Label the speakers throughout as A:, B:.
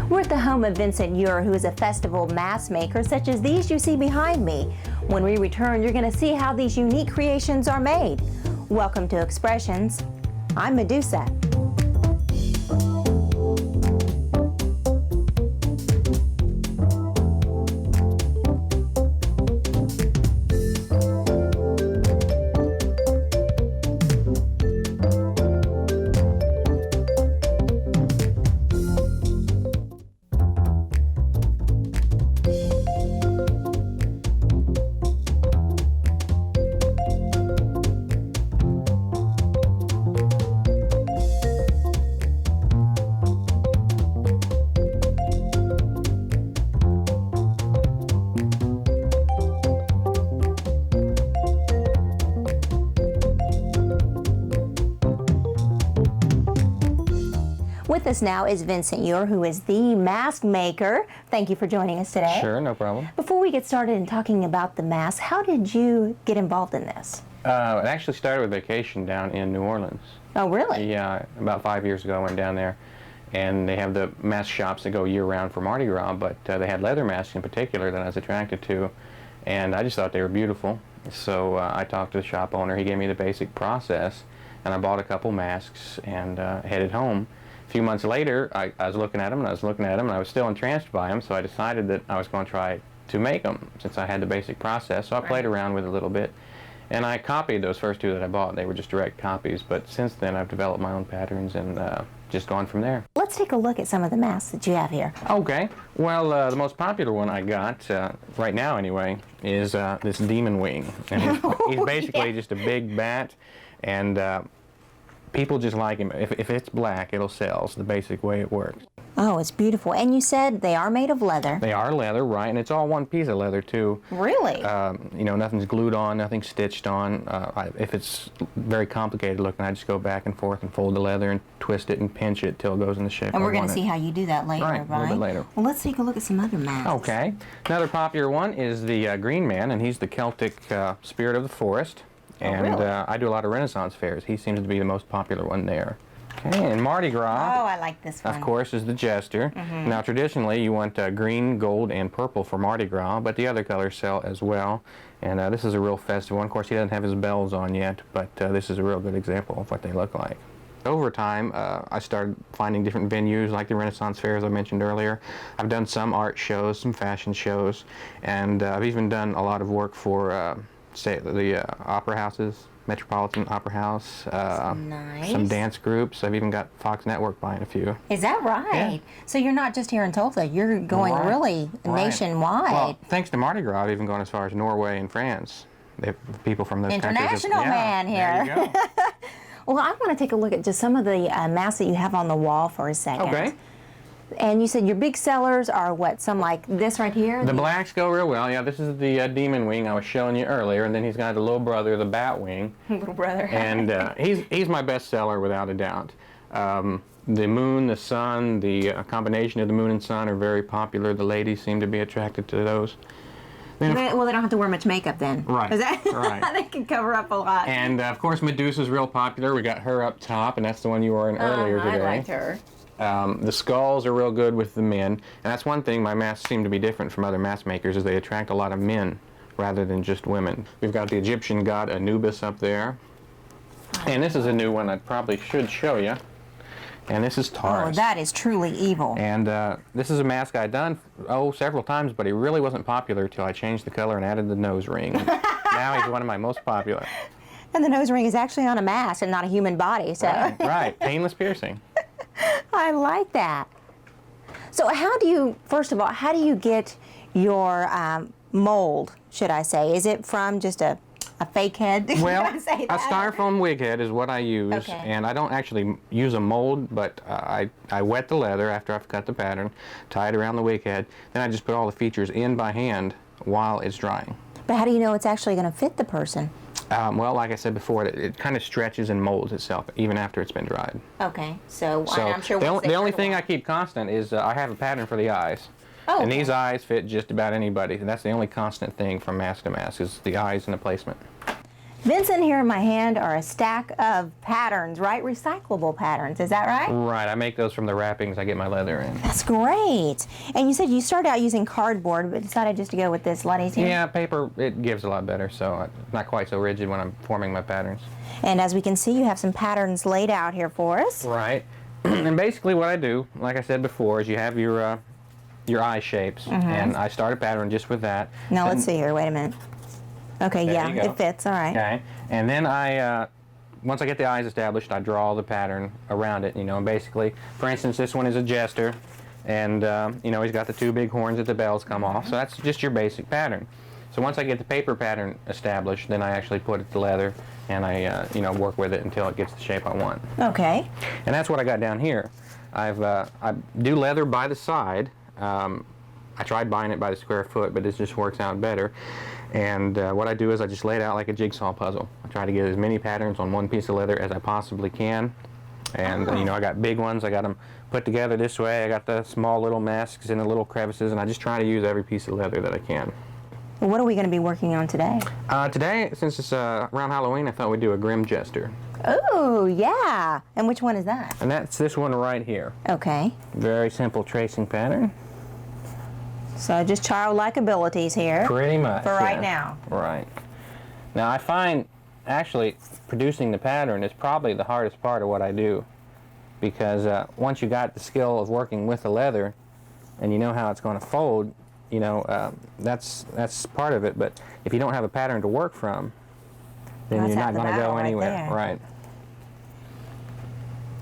A: We're at the home of Vincent Ure, who is a festival mask maker such as these you see behind me. When we return, you're going to see how these unique creations are made. Welcome to Expressions. I'm Medusa. With us now is Vincent Ure, who is the mask maker. Thank you for joining us today.
B: Sure, no problem.
A: Before we get started in talking about the mask, how did you get involved in this?
B: It actually started with vacation down in New Orleans.
A: Oh, really?
B: Yeah, about 5 years ago I went down there, and they have the mask shops that go year-round for Mardi Gras, but they had leather masks in particular that I was attracted to, and I just thought they were beautiful. So I talked to the shop owner. He gave me the basic process, and I bought a couple masks and headed home. A few months later, I was looking at them, and I was looking at them, and I was still entranced by them, so I decided that I was going to try to make them, since I had the basic process. So I played around with it a little bit, and I copied those first two that I bought. They were just direct copies, but since then I've developed my own patterns and just gone from there.
A: Let's take a look at some of the masks that you have here.
B: Okay. Well, the most popular one I got, right now anyway, is this demon wing. And he's basically just a big bat, and people just like him. If it's black, it'll sell. It's the basic way it works.
A: Oh, it's beautiful. And you said they are made of leather.
B: They are leather, right? And it's all one piece of leather, too.
A: Really?
B: You know, nothing's glued on, nothing's stitched on. If it's very complicated looking, I just go back and forth and fold the leather and twist it and pinch it till it goes in the shape I want it.
A: And we're going to see how you do that later, right?
B: A little bit later.
A: Well, let's take a look at some other masks.
B: Okay. Another popular one is the Green Man, and he's the Celtic spirit of the forest. And
A: really?
B: I do a lot of Renaissance fairs. He seems to be the most popular one there. Okay, and Mardi Gras,
A: Oh, I like this one.
B: of course, is the Jester. Now, traditionally, you want green, gold, and purple for Mardi Gras, but the other colors sell as well. And this is a real festive one. Of course, he doesn't have his bells on yet, but this is a real good example of what they look like. Over time, I started finding different venues like the Renaissance fairs I mentioned earlier. I've done some art shows, some fashion shows, and I've even done a lot of work for say the opera houses, Metropolitan Opera House,
A: nice.
B: Some dance groups. I've even got Fox Network buying a few.
A: Is that right?
B: Yeah.
A: So you're not just here in Tulsa, you're going really nationwide.
B: Well, thanks to Mardi Gras, I've even gone as far as Norway and France. They have people from those countries.
A: International man here.
B: There you go.
A: Well, I want to take a look at just some of the masks that you have on the wall for a second.
B: Okay.
A: And you said your big sellers are what, some like this right here?
B: The blacks go real well. Yeah, this is the demon wing I was showing you earlier, and then he's got a little brother, the bat wing.
A: Little brother.
B: And he's my best seller without a doubt. The moon, the sun, the combination of the moon and sun are very popular. The ladies seem to be attracted to those.
A: Well, they don't have to wear much makeup then.
B: Right.
A: Is that,
B: right.
A: They can cover up a lot.
B: And of course, Medusa's real popular. We got her up top, and that's the one you wore in earlier today.
A: I liked her.
B: The skulls are real good with the men, and that's one thing my masks seem to be different from other mask makers, is they attract a lot of men rather than just women. We've got the Egyptian god Anubis up there, and this is a new one I probably should show you, and this is Taurus.
A: Oh, that is truly evil.
B: And this is a mask I'd done, several times, but he really wasn't popular until I changed the color and added the nose ring. Now he's one of my most popular.
A: And the nose ring is actually on a mask and not a human body, so.
B: Right. Painless piercing.
A: I like that. So how do you, first of all, how do you get your mold, should I say? Is it from just a fake head?
B: Well, a styrofoam wig head is what I use,
A: okay.
B: And I don't actually use a mold, but I wet the leather after I've cut the pattern, tie it around the wig head, then I just put all the features in by hand while it's drying.
A: But how do you know it's actually going to fit the person?
B: Well, like I said before, it kind of stretches and molds itself even after it's been dried.
A: Okay, so I'm sure
B: the only thing I keep constant is I have a pattern for the eyes.
A: Oh,
B: and
A: okay.
B: these eyes fit just about anybody. And that's the only constant thing from mask to mask is the eyes and the placement.
A: Vincent, here in my hand are a stack of patterns, right? Recyclable patterns, is that right?
B: Right, I make those from the wrappings I get my leather in.
A: That's great. And you said you started out using cardboard, but decided just to go with this Luddy's here?
B: Yeah, paper, it gives a lot better, so it's not quite so rigid when I'm forming my patterns.
A: And as we can see, you have some patterns laid out here for us.
B: Right. And basically what I do, like I said before, is you have your eye shapes, and I start a pattern just with that.
A: Now let's see here, wait a minute. Okay,
B: There
A: yeah,
B: you go.
A: it fits, all right.
B: Okay, and then once I get the eyes established, I draw the pattern around it, and basically, for instance, this one is a jester, and he's got the two big horns that the bells come off, so that's just your basic pattern. So once I get the paper pattern established, then I actually put it to leather, and I work with it until it gets the shape I want.
A: Okay.
B: And that's what I got down here. I do leather by the side. I tried buying it by the square foot, but it just works out better. And what I do is I just lay it out like a jigsaw puzzle. I try to get as many patterns on one piece of leather as I possibly can. And I got big ones. I got them put together this way. I got the small little masks in the little crevices, and I just try to use every piece of leather that I can.
A: Well, what are we going to be working on today?
B: Today, since it's around Halloween, I thought we'd do a Grim Jester.
A: Oh, yeah. And which one is that?
B: And that's this one right here.
A: Okay.
B: Very simple tracing pattern.
A: So just childlike abilities here.
B: Pretty much.
A: For right
B: yeah.
A: now.
B: Right. Now I find actually producing the pattern is probably the hardest part of what I do, because once you got the skill of working with the leather and you know how it's going to fold, that's part of it. But if you don't have a pattern to work from, then
A: That's
B: you're
A: half
B: not
A: the
B: going to go
A: battle right
B: anywhere.
A: there.
B: Right.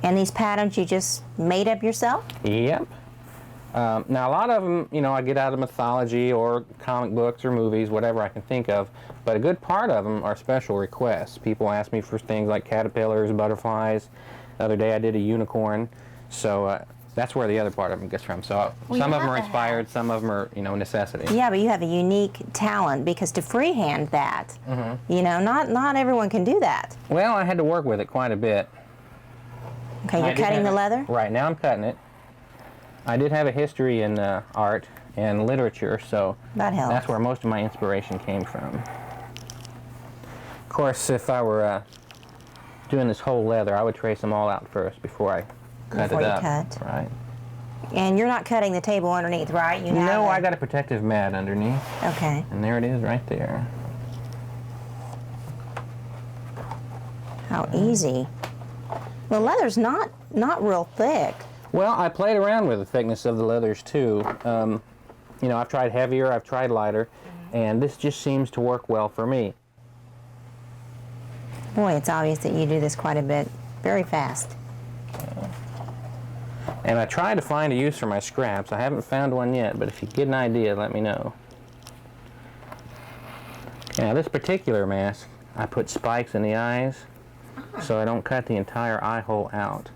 A: And these patterns you just made up yourself?
B: Yep. Now a lot of them, I get out of mythology or comic books or movies, whatever I can think of, but a good part of them are special requests. People ask me for things like caterpillars, butterflies. The other day I did a unicorn, so that's where the other part of them gets from. So
A: Well,
B: some
A: you
B: of them
A: have
B: are
A: to
B: inspired, some of them are, necessity.
A: Yeah, but you have a unique talent, because to freehand that, not everyone can do that.
B: Well, I had to work with it quite a bit.
A: Okay,
B: I
A: you're
B: did
A: cutting
B: have
A: the
B: it-
A: leather?
B: Right, now I'm cutting it. I did have a history in art and literature, so
A: That helps.
B: that's where most of my inspiration came from. Of course, if I were doing this whole leather, I would trace them all out first before I cut
A: Before
B: it
A: you
B: up.
A: cut.
B: Right.
A: And you're not cutting the table underneath, right? You have
B: No,
A: a-
B: I got a protective mat underneath,
A: Okay.
B: and there it is right there.
A: How easy. The leather's not real thick.
B: Well, I played around with the thickness of the leathers too. I've tried heavier, I've tried lighter, and this just seems to work well for me.
A: Boy, it's obvious that you do this quite a bit. Very fast.
B: And I tried to find a use for my scraps. I haven't found one yet, but if you get an idea, let me know. Now, this particular mask, I put spikes in the eyes so I don't cut the entire eye hole out.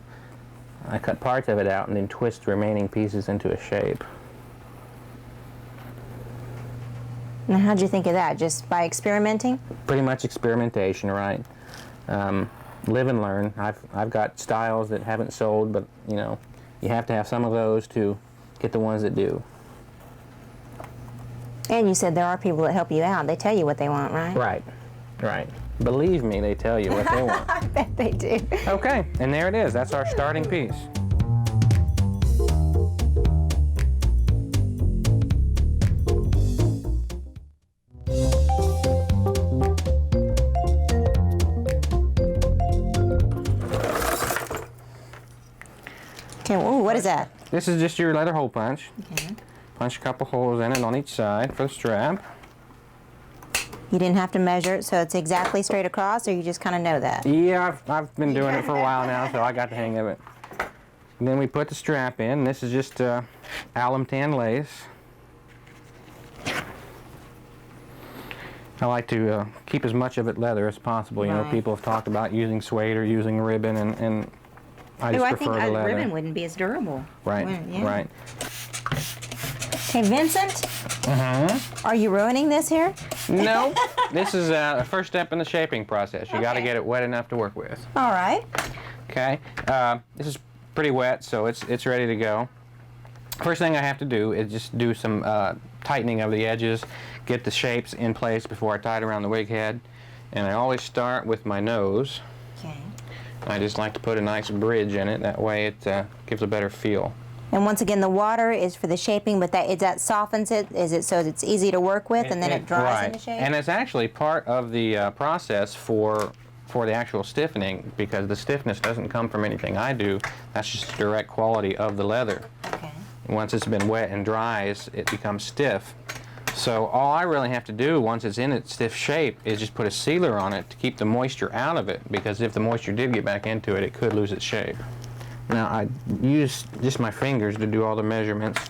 B: I cut parts of it out and then twist the remaining pieces into a shape.
A: Now, how'd you think of that? Just by experimenting?
B: Pretty much experimentation, right? Live and learn. I've got styles that haven't sold, but you have to have some of those to get the ones that do.
A: And you said there are people that help you out. They tell you what they want, right?
B: Right, right. Believe me, they tell you what they want.
A: I bet they do.
B: Okay, and there it is. That's our starting piece.
A: Okay, ooh, what is that?
B: This is just your leather hole punch.
A: Okay.
B: Punch a couple holes in it on each side for the strap.
A: You didn't have to measure it, so it's exactly straight across, or you just kind of know that?
B: Yeah, I've been doing it for a while now, so I got the hang of it. And then we put the strap in. This is just alum tan lace. I like to keep as much of it leather as possible. You know,
A: Right.
B: people have talked about using suede or using ribbon, and I just
A: I
B: prefer
A: think
B: the
A: a
B: leather.
A: ribbon wouldn't be as durable.
B: Right,
A: Wouldn't- yeah.
B: right.
A: Hey, Vincent, are you ruining this here?
B: No, this is a first step in the shaping process. You got to
A: Okay.
B: get it wet enough to work with.
A: All right.
B: Okay, this is pretty wet, so it's ready to go. First thing I have to do is just do some tightening of the edges, get the shapes in place before I tie it around the wig head. And I always start with my nose.
A: Okay.
B: I just like to put a nice bridge in it. That way it gives a better feel.
A: And once again, the water is for the shaping, but that softens it? Is it so it's easy to work with, and then it dries
B: right.
A: into shape?
B: And it's actually part of the process for the actual stiffening, because the stiffness doesn't come from anything I do. That's just the direct quality of the leather.
A: Okay.
B: Once it's been wet and dries, it becomes stiff. So all I really have to do once it's in its stiff shape is just put a sealer on it to keep the moisture out of it, because if the moisture did get back into it, it could lose its shape. Now I use just my fingers to do all the measurements,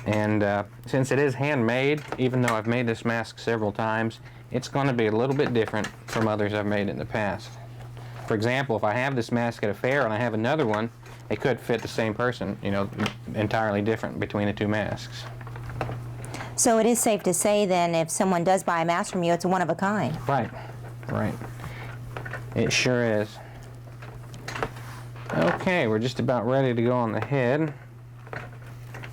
B: and since it is handmade, even though I've made this mask several times, it's going to be a little bit different from others I've made in the past. For example, if I have this mask at a fair and I have another one, it could fit the same person, you know, entirely different between the two masks.
A: So it is safe to say then, if someone does buy a mask from you, it's one of a kind.
B: Right, right. It sure is. Okay, we're just about ready to go on the head.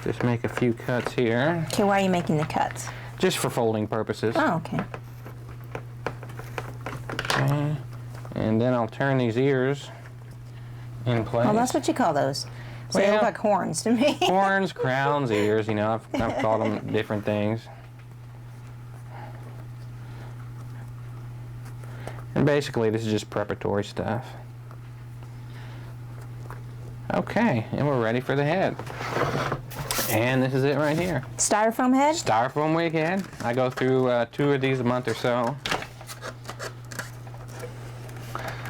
B: Just make a few cuts here.
A: Okay, why are you making the cuts?
B: Just for folding purposes.
A: Oh, okay.
B: Okay. And then I'll turn these ears in place.
A: Well, that's what you call those. So they
B: Well,
A: look like horns to me.
B: Horns, crowns, ears, you know, I've called them different things. And basically, this is just preparatory stuff. Okay, and we're ready for the head. And this is it right here.
A: Styrofoam head?
B: Styrofoam wig head. I go through 2 of these a month or so.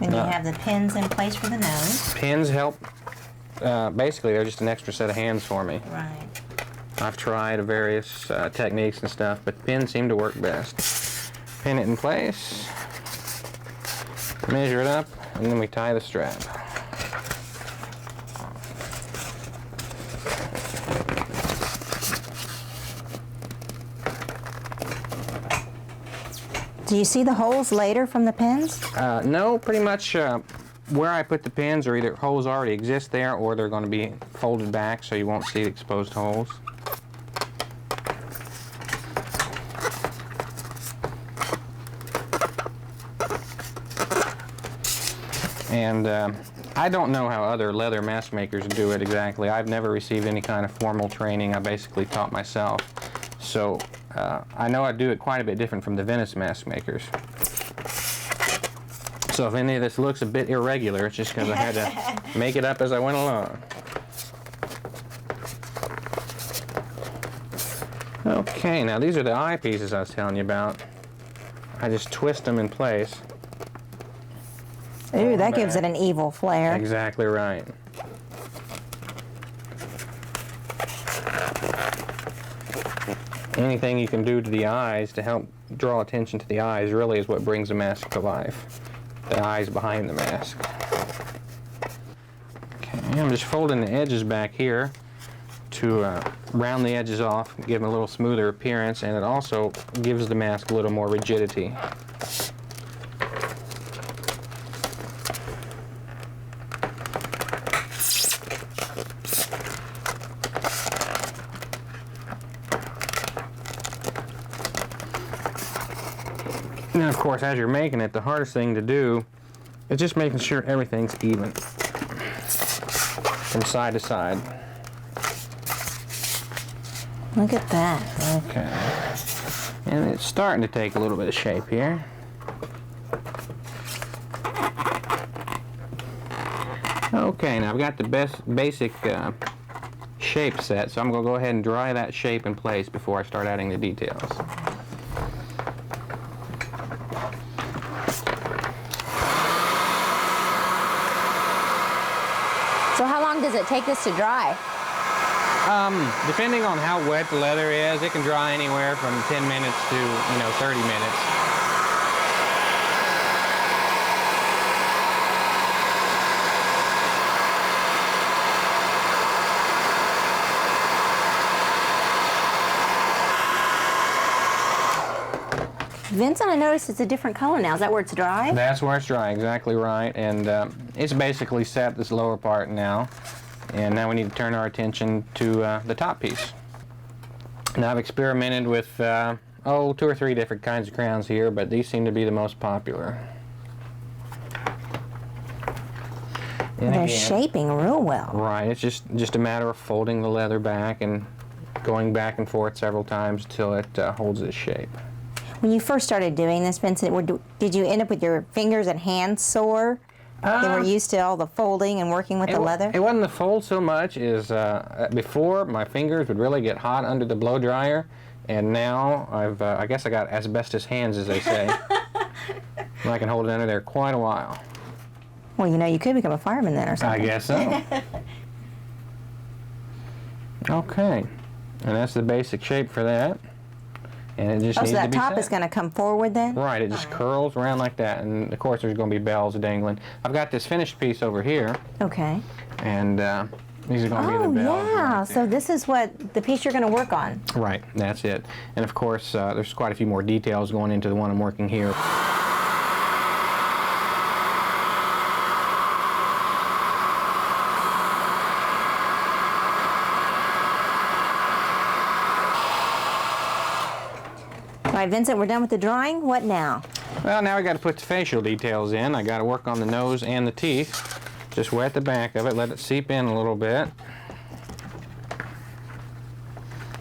A: And you have the pins in place for the nose.
B: Pins help. Basically, they're just an extra set of hands for me.
A: Right.
B: I've tried various techniques and stuff, but pins seem to work best. Pin it in place, measure it up, and then we tie the strap.
A: Do you see the holes later from the pins?
B: No, pretty much where I put the pins are either holes already exist there, or they're going to be folded back so you won't see the exposed holes. And I don't know how other leather mask makers do it exactly. I've never received any kind of formal training. I basically taught myself. So I know I do it quite a bit different from the Venice mask makers. So if any of this looks a bit irregular, it's just because I had to make it up as I went along. Okay, now these are the eyepieces I was telling you about. I just twist them in place.
A: Ooh, that gives it an evil flair.
B: Exactly right. Anything you can do to the eyes to help draw attention to the eyes really is what brings the mask to life. The eyes behind the mask. Okay, I'm just folding the edges back here to round the edges off, give them a little smoother appearance, and it also gives the mask a little more rigidity. Now, of course, as you're making it, the hardest thing to do is just making sure everything's even from side to side.
A: Look at that.
B: Okay. And it's starting to take a little bit of shape here. Okay, now I've got the basic shape set, so I'm going to go ahead and dry that shape in place before I start adding the details.
A: So how long does it take this to dry?
B: Depending on how wet the leather is, it can dry anywhere from 10 minutes to, 30 minutes.
A: Vincent, I noticed it's a different color now. Is that where it's dry?
B: That's where it's dry, exactly right. And it's basically set, this lower part now. And now we need to turn our attention to the top piece. Now I've experimented with 2 or 3 different kinds of crowns here, but these seem to be the most popular. And
A: They're
B: again,
A: shaping real well.
B: right, it's just a matter of folding the leather back and going back and forth several times till it holds its shape.
A: When you first started doing this, Vincent, did you end up with your fingers and hands sore? They were used to all the folding and working with the leather?
B: It wasn't the fold so much as before my fingers would really get hot under the blow dryer, and now I guess I got asbestos hands, as they say. And I can hold it under there quite a while.
A: Well, you know, you could become a fireman then or something.
B: I guess so. Okay, and that's the basic shape for that. And it just
A: Oh,
B: needs
A: so
B: to
A: that
B: be
A: top
B: set.
A: is going to come forward then?
B: Right, it just curls around like that, and of course there's going to be bells dangling. I've got this finished piece over here,
A: Okay.
B: and these are going to be the
A: Oh,
B: bells.
A: yeah.
B: right
A: So
B: there.
A: this is what the piece you're going to work on.
B: Right, that's it. And of course, there's quite a few more details going into the one I'm working here.
A: All right, Vincent, we're done with the drawing. What now?
B: Well, now we got to put the facial details in. I got to work on the nose and the teeth. Just wet the back of it, let it seep in a little bit.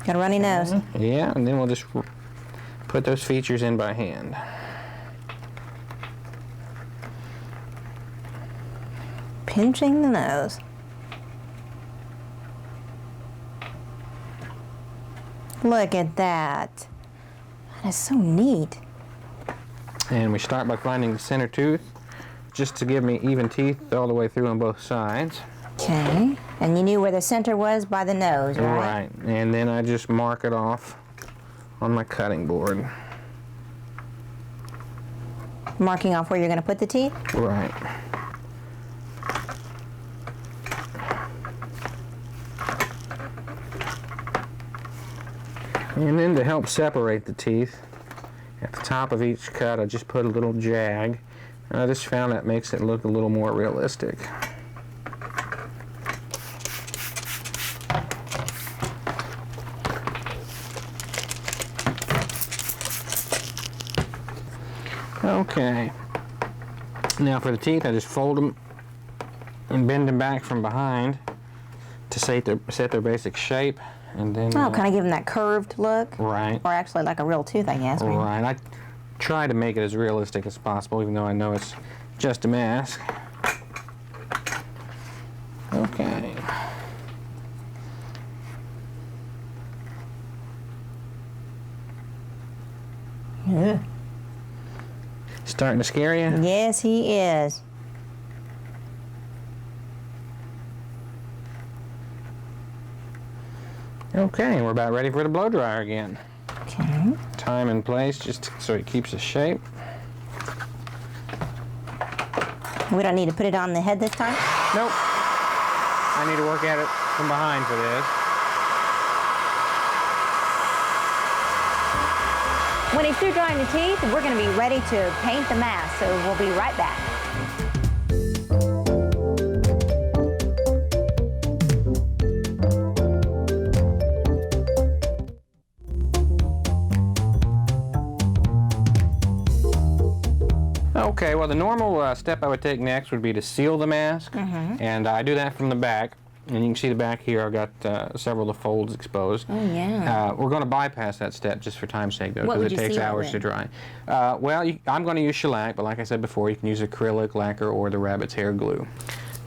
A: Got a runny nose.
B: Yeah, and then we'll just put those features in by hand.
A: Pinching the nose. Look at that. That is so neat.
B: And we start by finding the center tooth, just to give me even teeth all the way through on both sides.
A: Okay. And you knew where the center was by the nose, right?
B: Right, and then I just mark it off on my cutting board.
A: Marking off where you're going to put the teeth?
B: Right. And then to help separate the teeth, at the top of each cut I just put a little jag. And I just found that makes it look a little more realistic. Okay. Now for the teeth, I just fold them and bend them back from behind to set their basic shape, and then.
A: Oh, kind of give them that curved look?
B: Right.
A: Or actually like a real tooth, I guess. Right?
B: Right. I try to make it as realistic as possible, even though I know it's just a mask. Okay.
A: Yeah.
B: Starting to scare you?
A: Yes, he is.
B: Okay, we're about ready for the blow dryer again.
A: Okay.
B: Time and place just so it keeps the shape.
A: We don't need to put it on the head this time?
B: Nope. I need to work at it from behind for this.
A: When he's through drying the teeth, we're going to be ready to paint the mask, so we'll be right back.
B: Okay, well the normal step I would take next would be to seal the mask, and I do that from the back. And you can see the back here, I've got several of the folds exposed.
A: Oh, yeah.
B: We're going to bypass that step just for time's sake, though,
A: What
B: because
A: would
B: it
A: you
B: takes
A: seal
B: hours
A: then?
B: to dry. I'm going to use shellac, but like I said before, you can use acrylic, lacquer, or the rabbit's hair glue.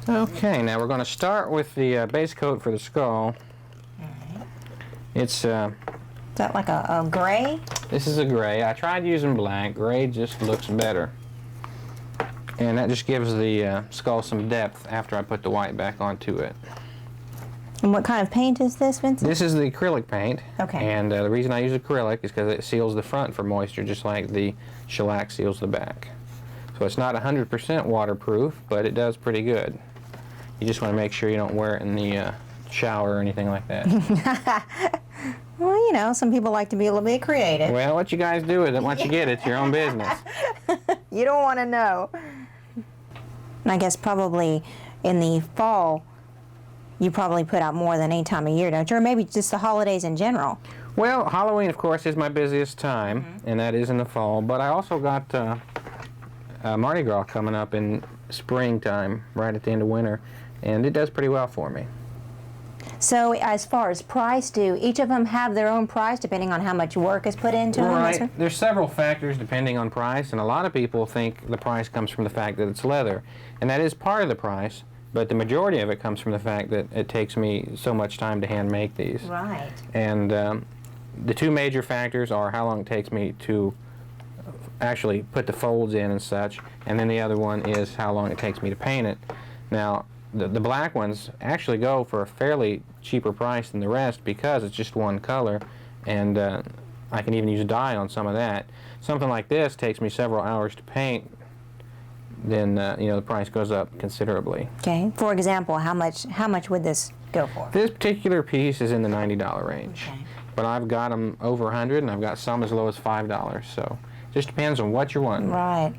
B: Okay, now we're going to start with the base coat for the skull. It's
A: Is that like a gray?
B: this is a gray. I tried using black. Gray just looks better. And that just gives the skull some depth after I put the white back onto it.
A: And what kind of paint is this, Vincent?
B: This is the acrylic paint.
A: Okay.
B: And the reason I use acrylic is because it seals the front for moisture just like the shellac seals the back. So it's not 100% waterproof, but it does pretty good. You just want to make sure you don't wear it in the shower or anything like that.
A: Well, you know, some people like to be a little bit creative.
B: Well, what you guys do with it, once you get it, it's your own business.
A: You don't want to know. And I guess probably in the fall, you probably put out more than any time of year, don't you? Or maybe just the holidays in general.
B: Well, Halloween, of course, is my busiest time, and that is in the fall. But I also got Mardi Gras coming up in springtime, right at the end of winter, and it does pretty well for me.
A: So as far as price, do each of them have their own price depending on how much work is put into them?
B: Right. There's several factors depending on price, and a lot of people think the price comes from the fact that it's leather, and that is part of the price, but the majority of it comes from the fact that it takes me so much time to hand make these.
A: Right.
B: And the two major factors are how long it takes me to actually put the folds in and such, and then the other one is how long it takes me to paint it. Now, the black ones actually go for a fairly cheaper price than the rest because it's just one color, and I can even use dye on some of that. Something like this takes me several hours to paint, then you know, the price goes up considerably.
A: Okay. For example, how much would this go for?
B: This particular piece is in the $90 range,
A: Okay.
B: but I've got them over 100, and I've got some as low as $5. So it just depends on what you're wanting.
A: Right.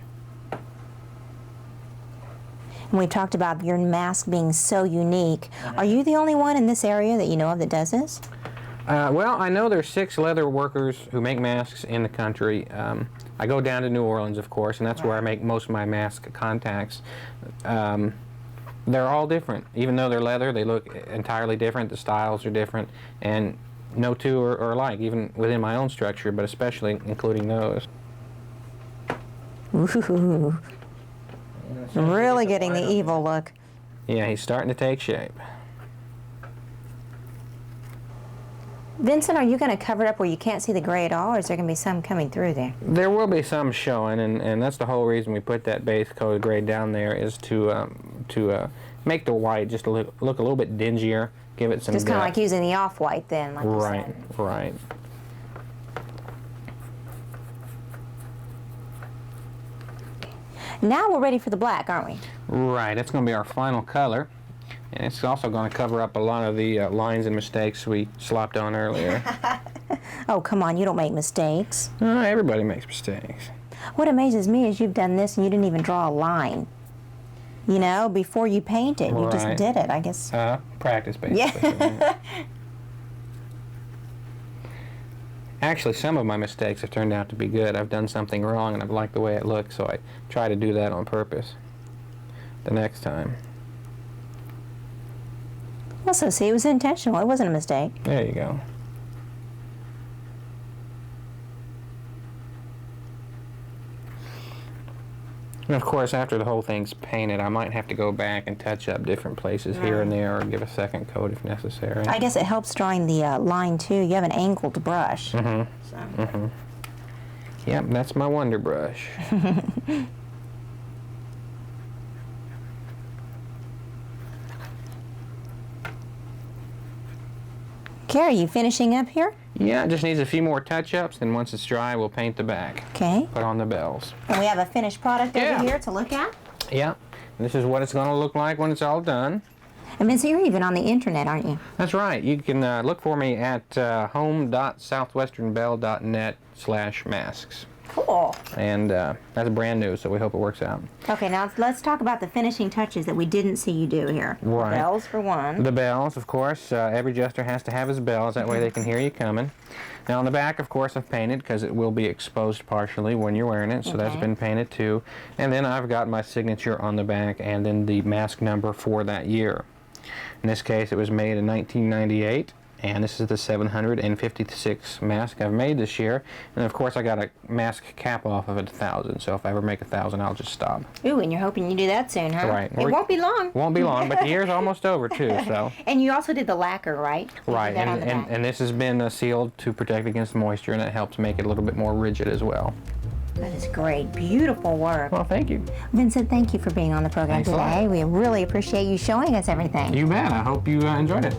A: And we talked about your mask being so unique. Are you the only one in this area that you know of that does this?
B: Well, I know there's 6 leather workers who make masks in the country. I go down to New Orleans, of course, and that's where I make most of my mask contacts. They're all different. Even though they're leather, they look entirely different. The styles are different, and no two are alike, even within my own structure, but especially including those.
A: Ooh. Really getting the evil look.
B: Yeah, he's starting to take shape.
A: Vincent, are you going to cover it up where you can't see the gray at all, or is there going to be some coming through there?
B: There will be some showing, and that's the whole reason we put that base coat of gray down there, is to make the white just look a little bit dingier, give it some
A: Just kind of
B: depth.
A: like using the off-white then, like you said.
B: Right.
A: Now we're ready for the black, aren't we?
B: Right, that's going to be our final color. And it's also going to cover up a lot of the lines and mistakes we slopped on earlier.
A: Oh, come on, you don't make mistakes.
B: Everybody makes mistakes.
A: What amazes me is you've done this and you didn't even draw a line. You know, before you painted, you just
B: Right.
A: did it, I guess.
B: Practice, basically.
A: Yeah.
B: Actually, some of my mistakes have turned out to be good. I've done something wrong and I've liked the way it looks, so I try to do that on purpose the next time.
A: Well, so see, it was intentional. It wasn't a mistake.
B: There you go. And of course, after the whole thing's painted, I might have to go back and touch up different places here and there, or give a second coat if necessary.
A: I guess it helps drawing the line, too. You have an angled brush.
B: Yep, that's my Wonder Brush.
A: Okay, are you finishing up here?
B: Yeah, it just needs a few more touch-ups, then once it's dry, we'll paint the back.
A: Okay.
B: Put on the bells.
A: And we have a finished product
B: Yeah.
A: over here to look at.
B: Yeah, this is what it's going to look like when it's all done.
A: And Vincent, you're even on the internet, aren't you?
B: That's right. You can look for me at home.southwesternbell.net/masks.
A: Cool.
B: And that's brand new, so we hope it works out.
A: Okay, now let's talk about the finishing touches that we didn't see you do here.
B: Right.
A: Bells for one.
B: The bells, of course. Every jester has to have his bells. That way they can hear you coming. Now on the back, of course, I've painted because it will be exposed partially when you're wearing it, so that's been painted too. And then I've got my signature on the back and then the mask number for that year. In this case, it was made in 1998. And this is the 756th mask I've made this year. And of course I got a mask cap off of 1,000, so if I ever make 1,000 I'll just stop.
A: Ooh, and you're hoping you do that soon, huh?
B: Right.
A: It won't be long.
B: Won't be long, but the year's almost over too, so.
A: And you also did the lacquer, right? You
B: Right,
A: did that on the back.
B: and this has been sealed to protect against moisture, and it helps make it a little bit more rigid as well.
A: That is great. Beautiful work.
B: Well, thank you.
A: Vincent, thank you for being on the program
B: Thanks a lot.
A: today. We really appreciate you showing us everything.
B: You bet. I hope you enjoyed it.